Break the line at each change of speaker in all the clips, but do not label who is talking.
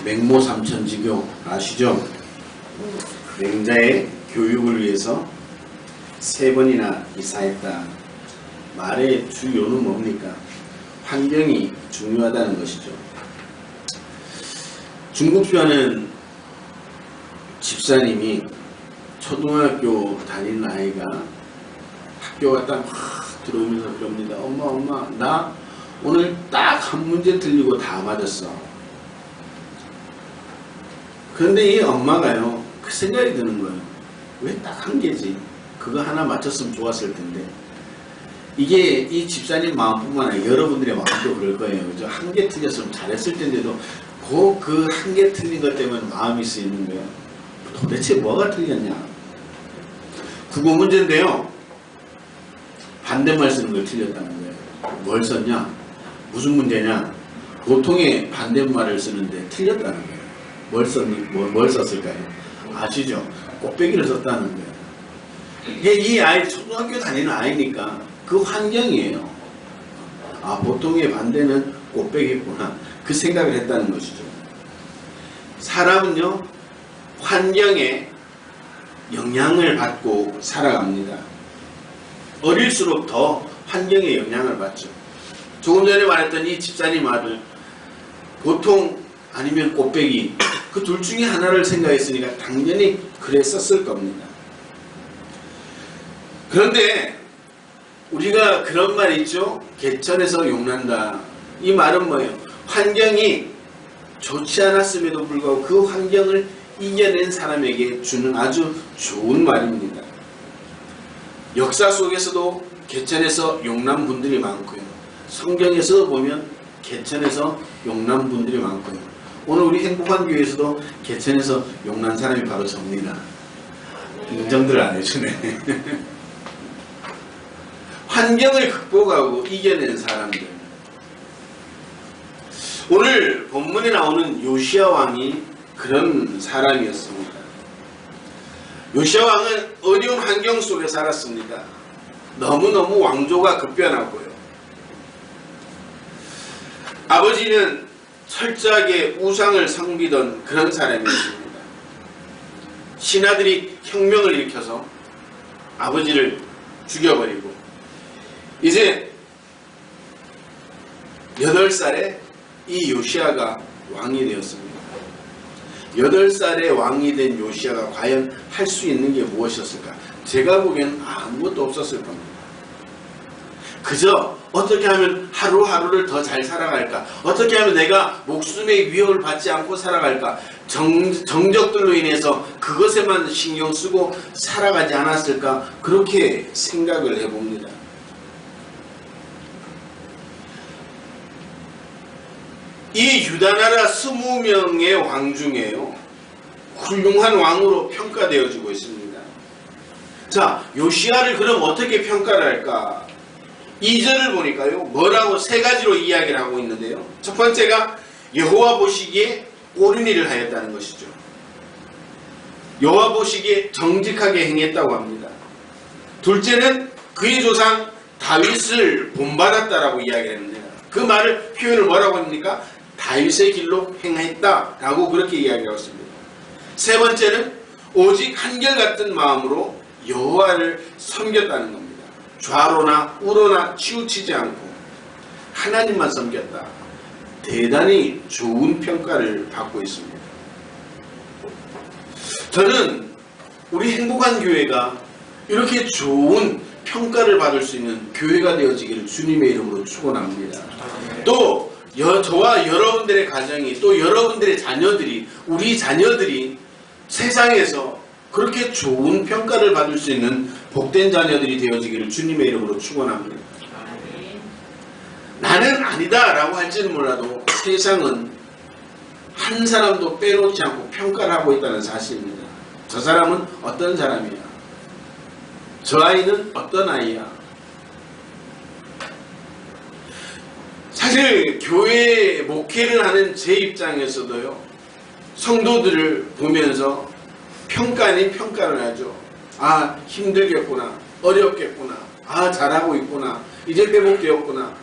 맹모 삼천지교 아시죠? 맹자의 교육을 위해서 3번이나 이사했다. 말의 주요는 뭡니까? 환경이 중요하다는 것이죠. 중국표는 집사님이 초등학교 다니는 아이가 학교 갔다 막 들어오면서 그럽니다. 엄마 나 오늘 딱 한 문제 틀리고 다 맞았어. 그런데 이 엄마가요, 그 생각이 드는 거예요. 왜 딱 한 개지? 그거 하나 맞췄으면 좋았을 텐데. 이게 이 집사님 마음뿐만 아니라 여러분들의 마음도 그럴 거예요. 그죠? 한 개 틀렸으면 잘했을 텐데도 그 한 개 틀린 것 때문에 마음이 쓰이는 거예요. 도대체 뭐가 틀렸냐? 국어 문제인데요. 반대말 쓰는 걸 틀렸다는 거예요. 뭘 썼냐? 무슨 문제냐? 보통의 반대말을 쓰는데 틀렸다는 거예요. 뭘 썼을까요? 아시죠? 꽃배기를 썼다는 거예요. 이 아이 초등학교 다니는 아이니까 그 환경이에요. 아, 보통의 반대는 꽃배기구나. 그 생각을 했다는 것이죠. 사람은요, 환경에 영향을 받고 살아갑니다. 어릴수록 더 환경에 영향을 받죠. 조금 전에 말했던 이 집사님 아들, 보통 아니면 꽃배기, 그 둘 중에 하나를 생각했으니까 당연히 그랬었을 겁니다. 그런데 우리가 그런 말 있죠? 개천에서 용난다. 이 말은 뭐예요? 환경이 좋지 않았음에도 불구하고 그 환경을 이겨낸 사람에게 주는 아주 좋은 말입니다. 역사 속에서도 개천에서 용난 분들이 많고요. 성경에서 보면 개천에서 용난 분들이 많고요. 오늘 우리 행복한 교회에서도 개천에서 용난 사람이 바로 접니다. 인정들 안 해주네. 환경을 극복하고 이겨낸 사람들. 오늘 본문에 나오는 요시야 왕이 그런 사람이었습니다. 요시야 왕은 어려운 환경 속에 살았습니다. 너무너무 왕조가 급변하고요. 아버지는 철저하게 우상을 섬기던 그런 사람이었습니다. 신하들이 혁명을 일으켜서 아버지를 죽여버리고 이제 8살에 이 요시야가 왕이 되었습니다. 8살에 왕이 된 요시야가 과연 할 수 있는 게 무엇이었을까? 제가 보기엔 아무것도 없었을 겁니다. 그저 어떻게 하면 하루하루를 더 잘 살아갈까? 어떻게 하면 내가 목숨의 위협을 받지 않고 살아갈까? 정적들로 인해서 그것에만 신경 쓰고 살아가지 않았을까? 그렇게 생각을 해봅니다. 이 유다나라 20명의 왕 중에요, 훌륭한 왕으로 평가되어지고 있습니다. 자, 요시야를 그럼 어떻게 평가를 할까? 2절을 보니까요, 뭐라고 3가지로 이야기를 하고 있는데요. 첫 번째가 여호와 보시기에 옳은 일을 하였다는 것이죠. 여호와 보시기에 정직하게 행했다고 합니다. 둘째는 그의 조상 다윗을 본받았다라고 이야기를 합니다. 그 말을 표현을 뭐라고 합니까? 다윗의 길로 행했다라고 그렇게 이야기하고 있습니다. 세 번째는 오직 한결같은 마음으로 여호와를 섬겼다는 겁니다. 좌로나 우로나 치우치지 않고 하나님만 섬겼다. 대단히 좋은 평가를 받고 있습니다. 저는 우리 행복한 교회가 이렇게 좋은 평가를 받을 수 있는 교회가 되어지기를 주님의 이름으로 축원합니다. 또 저와 여러분들의 가정이, 또 여러분들의 자녀들이, 우리 자녀들이 세상에서 그렇게 좋은 평가를 받을 수 있는 복된 자녀들이 되어지기를 주님의 이름으로 축원합니다. 나는 아니다 라고 할지는 몰라도 세상은 한 사람도 빼놓지 않고 평가를 하고 있다는 사실입니다. 저 사람은 어떤 사람이야? 저 아이는 어떤 아이야? 사실 교회 목회를 하는 제 입장에서도요, 성도들을 보면서 평가 아닌 평가를 하죠. 아, 힘들겠구나, 어렵겠구나, 아, 잘하고 있구나, 이제 회복되었구나.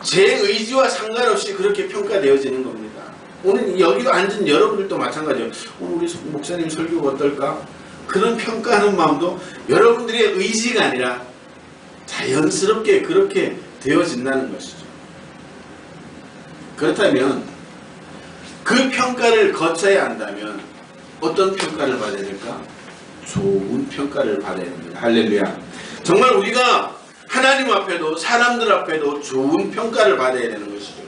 제 의지와 상관없이 그렇게 평가되어지는 겁니다. 오늘 여기도 앉은 여러분들도 마찬가지예요. 오늘 우리 목사님 설교가 어떨까? 그런 평가하는 마음도 여러분들의 의지가 아니라 자연스럽게 그렇게 되어진다는 것이죠. 그렇다면 그 평가를 거쳐야 한다면 어떤 평가를 받아야 될까? 좋은 평가를 받아야 됩니다. 할렐루야. 정말 우리가 하나님 앞에도 사람들 앞에도 좋은 평가를 받아야 되는 것이죠.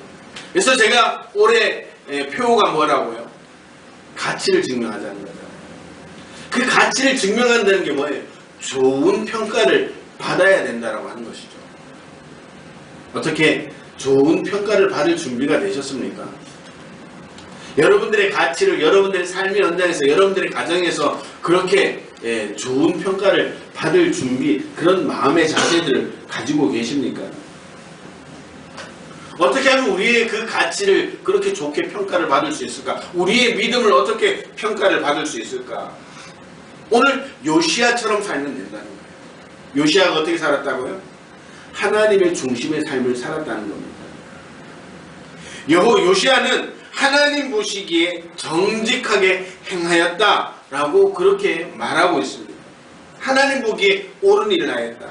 그래서 제가 올해 표어가 뭐라고요? 가치를 증명하자는 거죠. 그 가치를 증명한다는 게 뭐예요? 좋은 평가를 받아야 된다라고 하는 것이죠. 어떻게 좋은 평가를 받을 준비가 되셨습니까? 여러분들의 가치를 여러분들의 삶의 현장에서 여러분들의 가정에서 그렇게 좋은 평가를 받을 준비, 그런 마음의 자세들을 가지고 계십니까? 어떻게 하면 우리의 그 가치를 그렇게 좋게 평가를 받을 수 있을까? 우리의 믿음을 어떻게 평가를 받을 수 있을까? 오늘 요시야처럼 살면 된다는 거예요. 요시야가 어떻게 살았다고요? 하나님의 중심의 삶을 살았다는 겁니다. 요시야는 하나님 보시기에 정직하게 행하였다라고 그렇게 말하고 있습니다. 하나님 보기에 옳은 일을 하였다.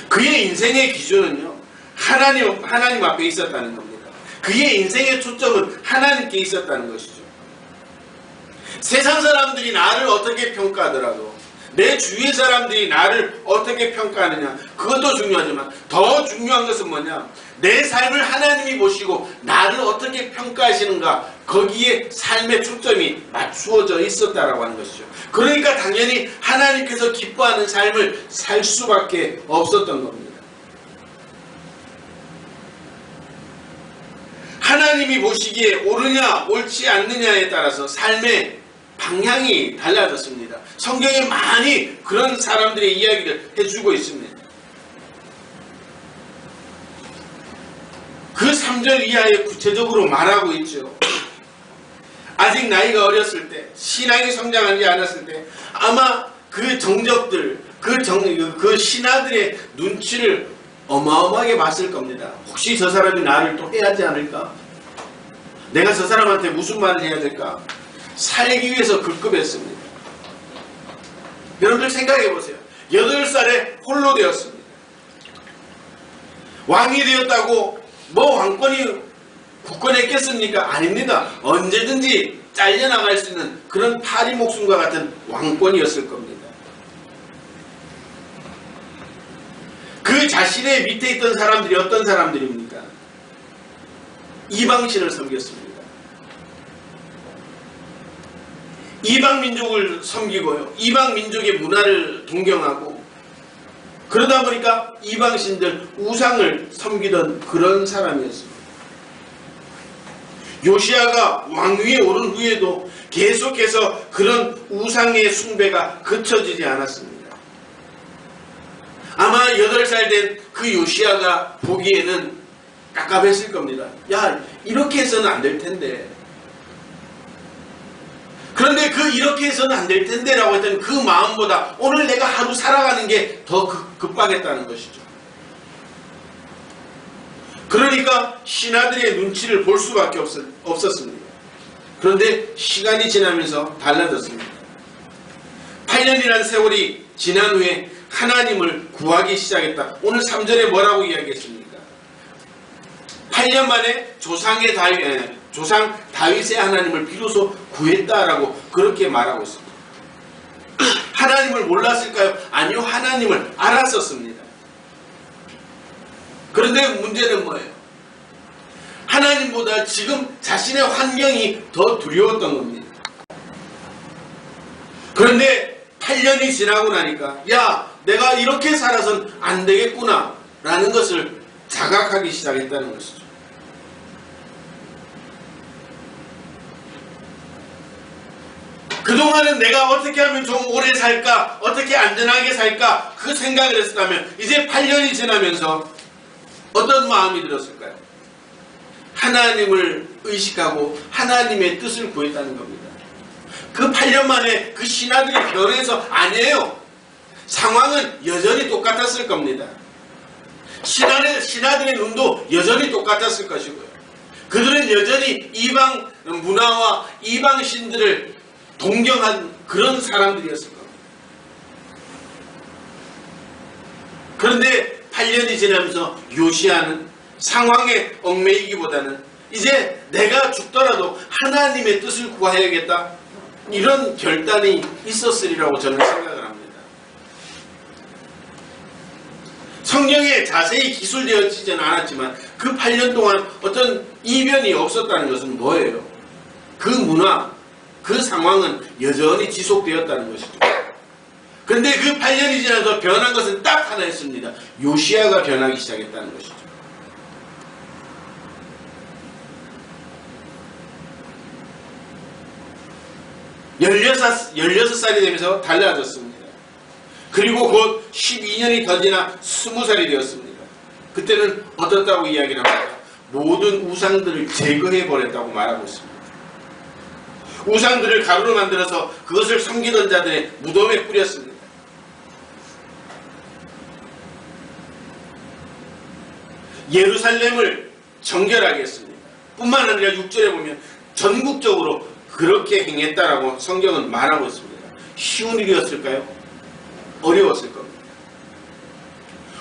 그의 인생의 기준은요, 하나님 앞에 있었다는 겁니다. 그의 인생의 초점은 하나님께 있었다는 것이죠. 세상 사람들이 나를 어떻게 평가하더라도, 내 주위의 사람들이 나를 어떻게 평가하느냐, 그것도 중요하지만 더 중요한 것은 뭐냐, 내 삶을 하나님이 보시고 나를 어떻게 평가하시는가, 거기에 삶의 초점이 맞추어져 있었다라고 하는 것이죠. 그러니까 당연히 하나님께서 기뻐하는 삶을 살 수밖에 없었던 겁니다. 하나님이 보시기에 옳으냐 옳지 않느냐에 따라서 삶의 방향이 달라졌습니다. 성경에 많이 그런 사람들의 이야기를 해주고 있습니다. 그 3절 이하에 구체적으로 말하고 있죠. 아직 나이가 어렸을 때, 신앙이 성장하지 않았을 때 아마 그 정적들, 그 신하들의 눈치를 어마어마하게 봤을 겁니다. 혹시 저 사람이 나를 또 해하지 않을까? 내가 저 사람한테 무슨 말을 해야 될까? 살기 위해서 급급했습니다. 여러분들 생각해 보세요. 8살에 홀로 되었습니다. 왕이 되었다고 뭐 왕권이 굳건했겠습니까? 아닙니다. 언제든지 잘려나갈 수 있는 그런 파리 목숨과 같은 왕권이었을 겁니다. 그 자신의 밑에 있던 사람들이 어떤 사람들입니까? 이방신을 섬겼습니다. 이방 민족을 섬기고요, 이방 민족의 문화를 동경하고, 그러다 보니까 이방신들 우상을 섬기던 그런 사람이었습니다. 요시야가 왕위에 오른 후에도 계속해서 그런 우상의 숭배가 그쳐지지 않았습니다. 아마 8살 된 그 요시야가 보기에는 깝깝했을 겁니다. 야, 이렇게 해서는 안 될 텐데. 그런데 이렇게 해서는 안 될 텐데 라고 했던 그 마음보다 오늘 내가 하루 살아가는 게 더 급박했다는 것이죠. 그러니까 신하들의 눈치를 볼 수밖에 없었습니다. 그런데 시간이 지나면서 달라졌습니다. 8년이라는 세월이 지난 후에 하나님을 구하기 시작했다. 오늘 3절에 뭐라고 이야기했습니까? 8년 만에 조상 다윗의 하나님을 비로소 구했다라고 그렇게 말하고 있습니다. 하나님을 몰랐을까요? 아니요, 하나님을 알았었습니다. 그런데 문제는 뭐예요? 하나님보다 지금 자신의 환경이 더 두려웠던 겁니다. 그런데 8년이 지나고 나니까 야, 내가 이렇게 살아선 안 되겠구나 라는 것을 자각하기 시작했다는 것이죠. 그동안은 내가 어떻게 하면 좀 오래 살까, 어떻게 안전하게 살까, 그 생각을 했었다면 이제 8년이 지나면서 어떤 마음이 들었을까요? 하나님을 의식하고 하나님의 뜻을 구했다는 겁니다. 그 8년 만에 그 신하들이 변해서 아니에요. 상황은 여전히 똑같았을 겁니다. 신하들의 눈도 여전히 똑같았을 것이고요. 그들은 여전히 이방 문화와 이방 신들을 동경한 그런 사람들이었을 겁니다. 그런데 8년이 지나면서 요시야는 상황에 얽매이기보다는 이제 내가 죽더라도 하나님의 뜻을 구하여야겠다, 이런 결단이 있었으리라고 저는 생각을 합니다. 성경에 자세히 기술되어지지는 않았지만 그 8년 동안 어떤 이변이 없었다는 것은 뭐예요? 그 문화, 그 상황은 여전히 지속되었다는 것이죠. 그런데 그 8년이 지나서 변한 것은 딱 하나였습니다. 요시야가 변하기 시작했다는 것이죠. 16살이 되면서 달라졌습니다. 그리고 곧 12년이 더 지나 20살이 되었습니다. 그때는 어떻다고 이야기를 합니까? 모든 우상들을 제거해버렸다고 말하고 있습니다. 우상들을 가루로 만들어서 그것을 섬기던 자들의 무덤에 뿌렸습니다. 예루살렘을 정결하게 했습니다. 뿐만 아니라 6절에 보면 전국적으로 그렇게 행했다라고 성경은 말하고 있습니다. 쉬운 일이었을까요? 어려웠을 겁니다.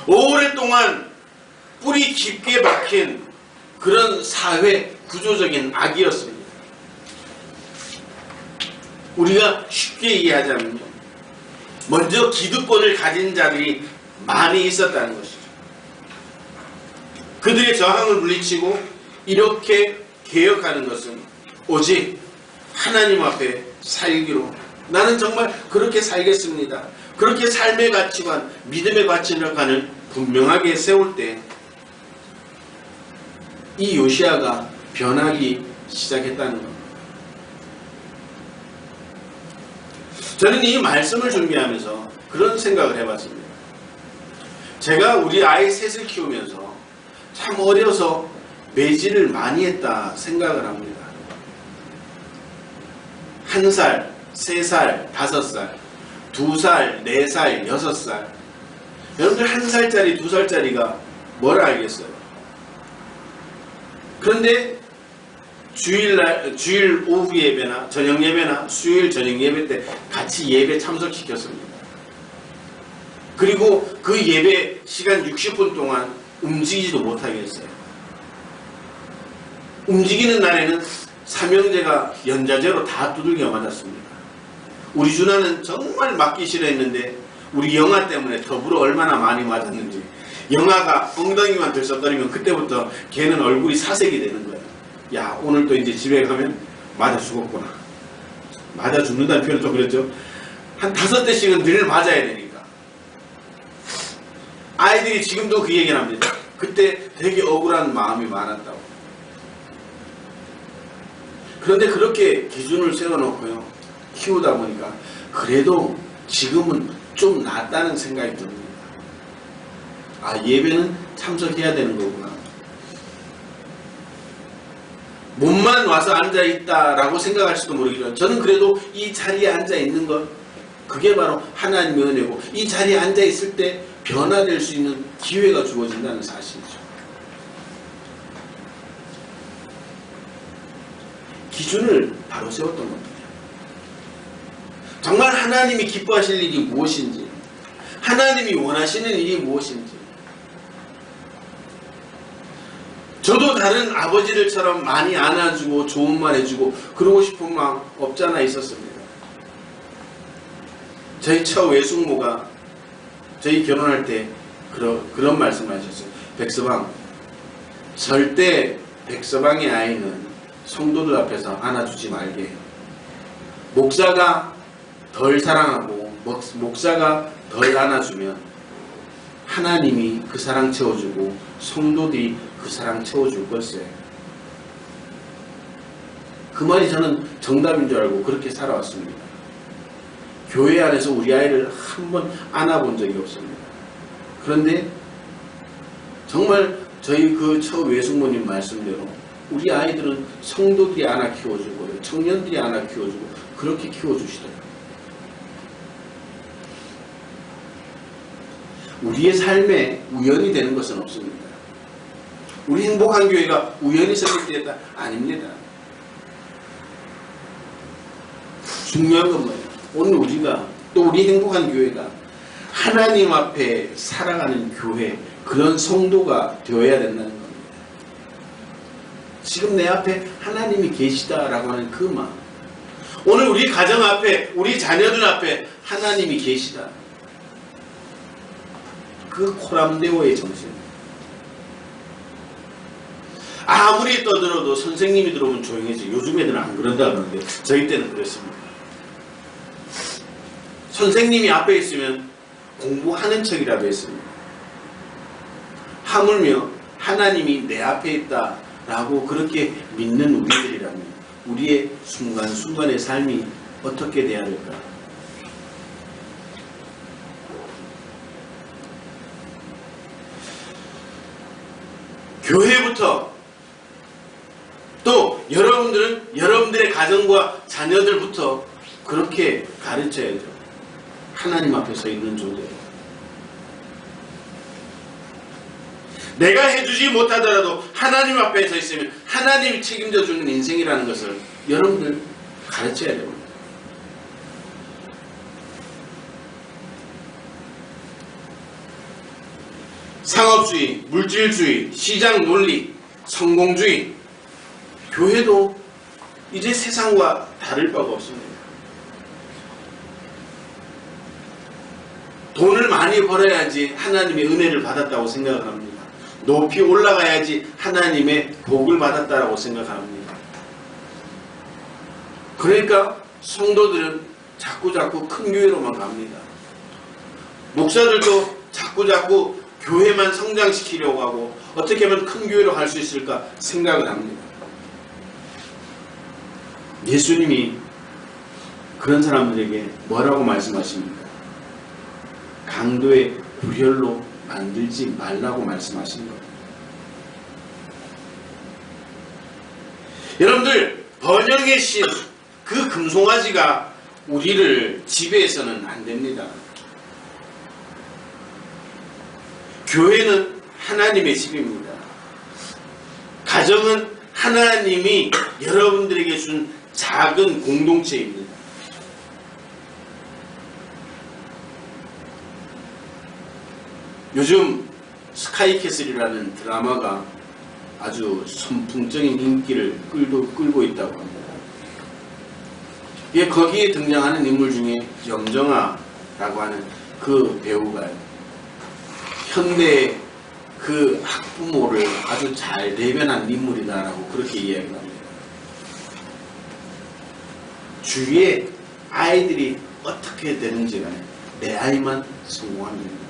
오랫동안 뿌리 깊게 박힌 그런 사회 구조적인 악이었습니다. 우리가 쉽게 이해하자면요, 먼저 기득권을 가진 자들이 많이 있었다는 것이죠. 그들의 저항을 물리치고 이렇게 개혁하는 것은 오직 하나님 앞에 살기로, 나는 정말 그렇게 살겠습니다, 그렇게 삶의 가치관, 믿음의 가치관을 분명하게 세울 때 이 요시야가 변하기 시작했다는 겁니다. 저는 이 말씀을 준비하면서 그런 생각을 해봤습니다. 제가 우리 아이 셋을 키우면서 참 어려서 매질을 많이 했다 생각을 합니다. 1살, 3살, 5살, 2살, 4살, 6살. 여러분들 1살짜리, 2살짜리가 뭘 알겠어요? 그런데 주일 오후 예배나 저녁 예배나 수요일 저녁 예배 때 같이 예배 참석시켰습니다. 그리고 그 예배 시간 60분 동안 움직이지도 못하게 했어요. 움직이는 날에는 삼형제가 연자제로 다 두들겨 맞았습니다. 우리 준하는 정말 맞기 싫어했는데 우리 영아 때문에 더불어 얼마나 많이 맞았는지, 영아가 엉덩이만 들썩거리면 그때부터 걔는 얼굴이 사색이 되는 거예요. 야, 오늘 또 이제 집에 가면 맞아 죽었구나. 맞아 죽는다는 표현은 좀 그랬죠. 한 5대씩은 늘 맞아야 되니까. 아이들이 지금도 그 얘기를 합니다. 그때 되게 억울한 마음이 많았다고. 그런데 그렇게 기준을 세워놓고요, 키우다 보니까 그래도 지금은 좀 낫다는 생각이 듭니다. 아, 예배는 참석해야 되는 거구나. 몸만 와서 앉아있다라고 생각할지도 모르겠지만 저는 그래도 이 자리에 앉아있는 것, 그게 바로 하나님의 은혜고, 이 자리에 앉아있을 때 변화될 수 있는 기회가 주어진다는 사실이죠. 기준을 바로 세웠던 겁니다. 정말 하나님이 기뻐하실 일이 무엇인지, 하나님이 원하시는 일이 무엇인지. 저도 다른 아버지들처럼 많이 안아주고 좋은 말 해주고 그러고 싶은 마음 없잖아 있었습니다. 저희 처 외숙모가 저희 결혼할 때 그런 말씀을 하셨어요. 백서방, 절대 백서방의 아이는 성도들 앞에서 안아주지 말게 해요. 목사가 덜 사랑하고 목사가 덜 안아주면 하나님이 그 사랑 채워주고 성도들이 그 사랑 채워줄 것이에요. 그 말이 저는 정답인 줄 알고 그렇게 살아왔습니다. 교회 안에서 우리 아이를 한 번 안아본 적이 없습니다. 그런데 정말 저희 그 처 외숙모님 말씀대로 우리 아이들은 성도들이 안아 키워주고 청년들이 안아 키워주고 그렇게 키워주시더라고요. 우리의 삶에 우연이 되는 것은 없습니다. 우리 행복한 교회가 우연히 설립되었다? 아닙니다. 중요한 건 뭐예요? 오늘 우리가 또 우리 행복한 교회가 하나님 앞에 살아가는 교회, 그런 성도가 되어야 된다는 겁니다. 지금 내 앞에 하나님이 계시다라고 하는 그 마음. 오늘 우리 가정 앞에, 우리 자녀들 앞에 하나님이 계시다. 그 코람데오의 정신. 아무리 떠들어도 선생님이 들어오면 조용해지. 요즘 애들은 안 그런다 그러는데 저희 때는 그랬습니다. 선생님이 앞에 있으면 공부하는 척이라도 했습니다. 하물며 하나님이 내 앞에 있다라고 그렇게 믿는 우리들이라면 우리의 순간순간의 삶이 어떻게 돼야 될까? 교회부터 또 여러분들은 여러분들의 가정과 자녀들부터 그렇게 가르쳐야죠. 하나님 앞에 서 있는 존재예요. 내가 해주지 못하더라도 하나님 앞에 서 있으면 하나님이 책임져 주는 인생이라는 것을 여러분들 가르쳐야 됩니다. 상업주의, 물질주의, 시장 논리, 성공주의, 교회도 이제 세상과 다를 바가 없습니다. 돈을 많이 벌어야지 하나님의 은혜를 받았다고 생각을 합니다. 높이 올라가야지 하나님의 복을 받았다고 생각합니다. 그러니까 성도들은 자꾸자꾸 큰 교회로만 갑니다. 목사들도 자꾸자꾸 교회만 성장시키려고 하고 어떻게 하면 큰 교회로 갈 수 있을까 생각을 합니다. 예수님이 그런 사람들에게 뭐라고 말씀하십니까? 강도의 불혈로 만들지 말라고 말씀하신 거예요. 여러분들, 번영의 신, 그 금송아지가 우리를 지배해서는 안 됩니다. 교회는 하나님의 집입니다. 가정은 하나님이 여러분들에게 준 작은 공동체입니다. 요즘 스카이캐슬이라는 드라마가 아주 선풍적인 인기를 끌고 있다고 합니다. 거기에 등장하는 인물 중에 영정아라고 하는 그 배우가 현대의 그 학부모를 아주 잘 대변한 인물이다라고 그렇게 이야기를 합니다. 주위에 아이들이 어떻게 되는지 간에 내 아이만 성공하면 됩니다.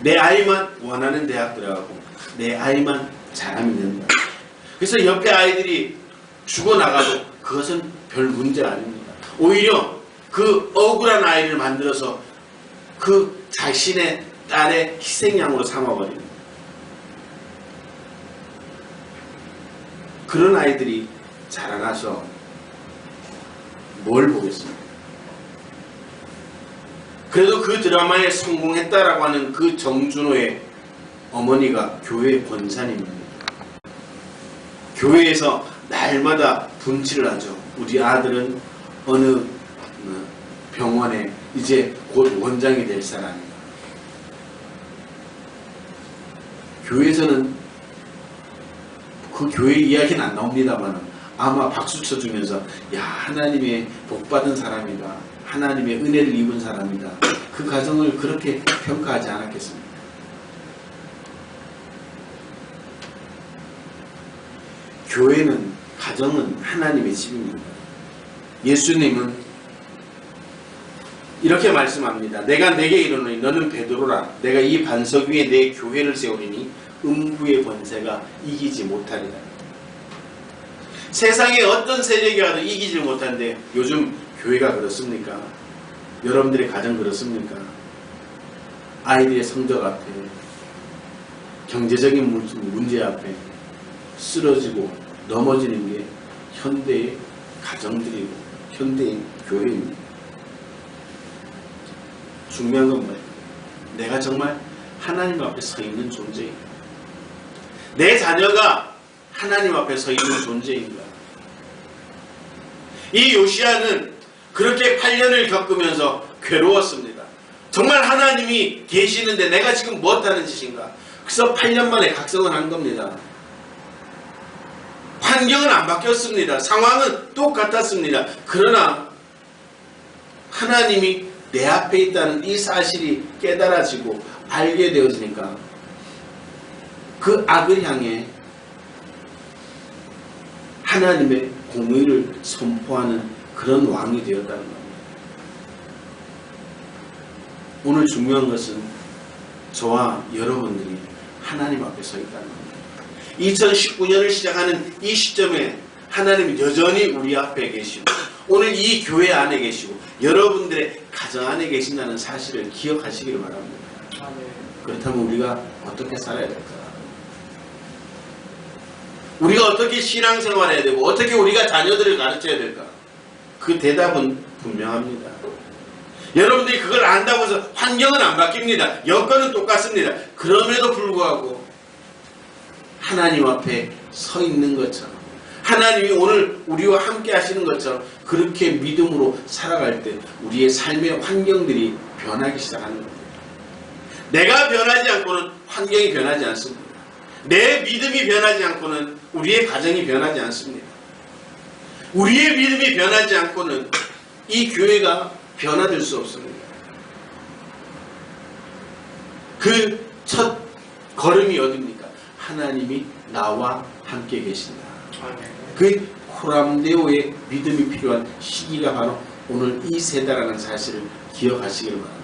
내 아이만 원하는 대학 들어가고 내 아이만 잘하면 된다. 그래서 옆에 아이들이 죽어나가도 그것은 별 문제가 아닙니다. 오히려 그 억울한 아이를 만들어서 그 자신의 딸의 희생양으로 삼아버립니다. 그런 아이들이 자라나서 뭘 보겠습니까? 그래도 그 드라마에 성공했다라고 하는 그 정준호의 어머니가 교회 권사님입니다. 교회에서 날마다 분칠을 하죠. 우리 아들은 어느 병원에 이제 곧 원장이 될 사람이다. 교회에서는 그 교회 이야기는 안 나옵니다만 아마 박수 쳐주면서 야, 하나님의 복받은 사람이다. 하나님의 은혜를 입은 사람이다. 그 가정을 그렇게 평가하지 않았겠습니까? 교회는, 가정은 하나님의 집입니다. 예수님은 이렇게 말씀합니다. 내가 내게 이르노니 너는 베드로라. 내가 이 반석 위에 내 교회를 세우리니 음부의 권세가 이기지 못하리라. 세상에 어떤 세력이 와도 이기지 못하는데 요즘 교회가 그렇습니까? 여러분들의 가정 그렇습니까? 아이들의 성적 앞에, 경제적인 문제 앞에 쓰러지고 넘어지는 게 현대의 가정들이고 현대의 교회입니다. 중요한 건 뭐예요? 내가 정말 하나님 앞에 서 있는 존재입니다. 내 자녀가 하나님 앞에 서 있는 존재인가? 이 요시야는 그렇게 8년을 겪으면서 괴로웠습니다. 정말 하나님이 계시는데 내가 지금 무엇하는 짓인가? 그래서 8년 만에 각성을 한 겁니다. 환경은 안 바뀌었습니다. 상황은 똑같았습니다. 그러나 하나님이 내 앞에 있다는 이 사실이 깨달아지고 알게 되어지니까 그 악을 향해 하나님의 공의를 선포하는 그런 왕이 되었다는 겁니다. 오늘 중요한 것은 저와 여러분들이 하나님 앞에 서 있다는 겁니다. 2019년을 시작하는 이 시점에 하나님이 여전히 우리 앞에 계시고 오늘 이 교회 안에 계시고 여러분들의 가정 안에 계신다는 사실을 기억하시길 바랍니다. 그렇다면 우리가 어떻게 살아야 될까? 우리가 어떻게 신앙생활을 해야 되고 어떻게 우리가 자녀들을 가르쳐야 될까? 그 대답은 분명합니다. 여러분들이 그걸 안다고 해서 환경은 안 바뀝니다. 여건은 똑같습니다. 그럼에도 불구하고 하나님 앞에 서 있는 것처럼 하나님이 오늘 우리와 함께 하시는 것처럼 그렇게 믿음으로 살아갈 때 우리의 삶의 환경들이 변하기 시작하는 겁니다. 내가 변하지 않고는 환경이 변하지 않습니다. 내 믿음이 변하지 않고는 우리의 가정이 변하지 않습니다. 우리의 믿음이 변하지 않고는 이 교회가 변화될 수 없습니다. 그 첫 걸음이 어디입니까? 하나님이 나와 함께 계신다. 그 코람데오의 믿음이 필요한 시기가 바로 오늘 이 세대라는 사실을 기억하시길 바랍니다.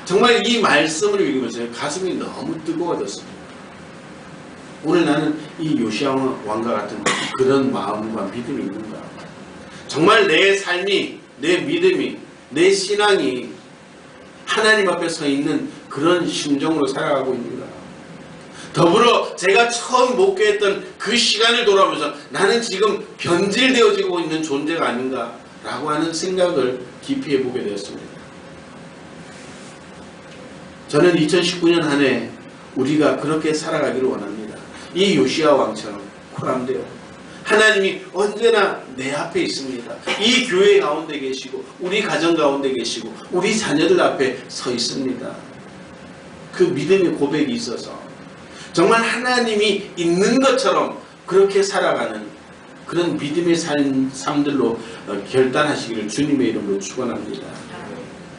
정말 이 말씀을 읽으면서 가슴이 너무 뜨거워졌습니다. 오늘 나는 이 요시야 왕과 같은 그런 마음과 믿음이 있는가? 정말 내 삶이, 내 믿음이, 내 신앙이 하나님 앞에 서 있는 그런 심정으로 살아가고 있는가? 더불어 제가 처음 목회했던 그 시간을 돌아보면서 나는 지금 변질되어지고 있는 존재가 아닌가? 라고 하는 생각을 깊이 해보게 되었습니다. 저는 2019년 한 해 우리가 그렇게 살아가기를 원합니다. 이 요시야 왕처럼 코람데오 하나님이 언제나 내 앞에 있습니다. 이 교회 가운데 계시고 우리 가정 가운데 계시고 우리 자녀들 앞에 서 있습니다. 그 믿음의 고백이 있어서 정말 하나님이 있는 것처럼 그렇게 살아가는 그런 믿음의 삶들로 결단하시기를 주님의 이름으로 축원합니다.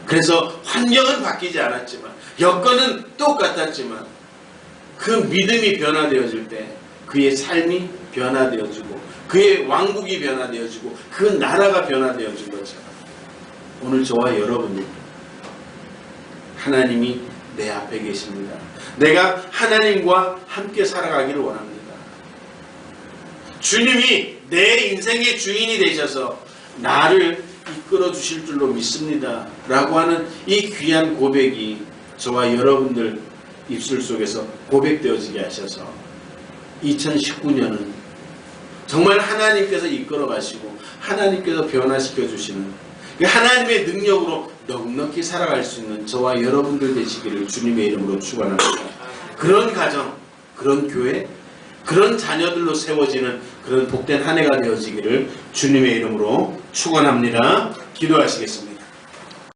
그래서 환경은 바뀌지 않았지만 여건은 똑같았지만 그 믿음이 변화되어질 때 그의 삶이 변화되어지고 그의 왕국이 변화되어지고 그 나라가 변화되어진 것처럼 오늘 저와 여러분이 하나님이 내 앞에 계십니다. 내가 하나님과 함께 살아가기를 원합니다. 주님이 내 인생의 주인이 되셔서 나를 이끌어 주실 줄로 믿습니다. 라고 하는 이 귀한 고백이 저와 여러분들 입술 속에서 고백되어지게 하셔서 2019년은 정말 하나님께서 이끌어 가시고 하나님께서 변화시켜 주시는 하나님의 능력으로 넉넉히 살아갈 수 있는 저와 여러분들 되시기를 주님의 이름으로 축원합니다. 그런 가정, 그런 교회, 그런 자녀들로 세워지는 그런 복된 한 해가 되어지기를 주님의 이름으로 축원합니다. 기도하시겠습니다.